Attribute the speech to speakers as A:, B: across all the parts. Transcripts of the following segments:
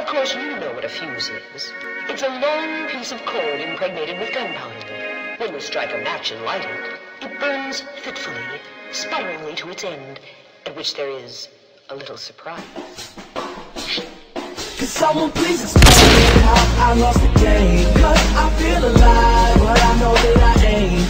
A: Of course, you know what a fuse is. It's a long piece of cord impregnated with gunpowder. When you strike a match and light it, it burns fitfully, sputteringly to its end, at which there is a little surprise.
B: Could someone please explain how I lost the game? Cause I feel alive, but I know that I ain't.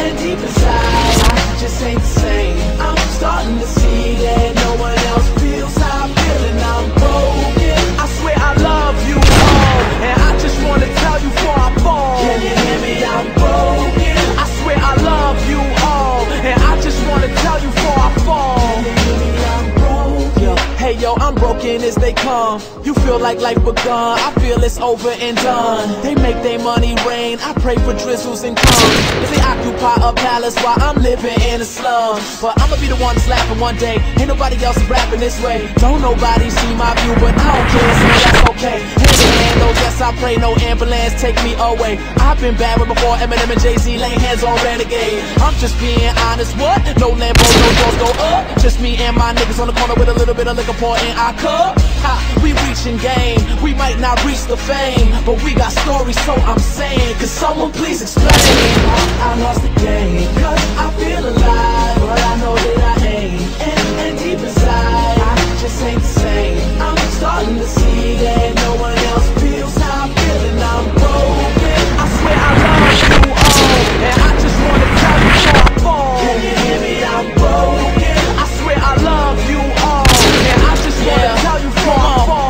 B: And deep inside, I just ain't the same. I'm starting to see that no one else feels how I'm feeling. I'm broken. I swear I love you all, and I just wanna tell you before I fall. Can you hear me? I'm broken. I swear I love you all, and I just wanna tell you before I fall. Can you hear me? I'm broken. Hey yo, I'm broken as they come. You feel like life begun, I feel it's over and done. They make their money rain, I pray for drizzles and crumbs. If they occupy a palace while I'm living in a slum. But I'ma be the one that's laughing one day. Ain't nobody else rapping this way. Don't nobody see my view, but I don't care, so that's okay. Hand in hand, oh yes, I pray no ambulance take me away. I've been bad with before Eminem and Jay-Z laying hands on Renegade. I'm just being honest, what? No Lambo, no doors go up. Just me and my niggas on the corner with a little bit of liquor pour in our cup. Ha, we reaching game, we might not reach the fame, but we got stories, so I'm saying, could someone please explain? I lost the game, cause I feel alive, but I know that I ain't. And deep inside, I just ain't the same. I'm starting to see that no one else feels how I'm feeling. I'm broken. I swear I love you all, and I just wanna tell you before I fall. Can you hear me? I'm broken. I swear I love you all, and I just wanna tell you before I fall.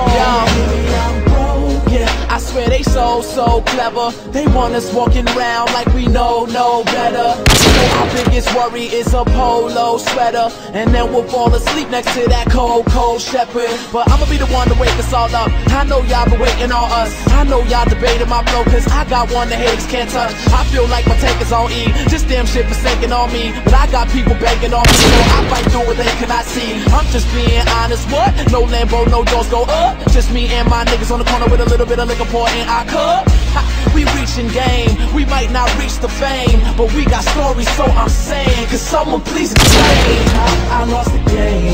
B: I swear they so clever. They want us walking around like we know no better. So our biggest worry is a polo sweater, and then we'll fall asleep next to that cold shepherd. But I'ma be the one to wake us all up. I know y'all been waiting on us. I know y'all debating my flow, cause I got one the haters can't touch. I feel like my tank is on E, just damn shit forsaken on me. But I got people begging on me, so I fight through what they cannot see. I'm just being honest, what? No Lambo, no doors go up. Just me and my niggas on the corner with a little bit of liquor pour in our cup. Ha, we reaching game, we might not reach the fame, but we got stories, so I'm saying, could someone please explain how I lost the game?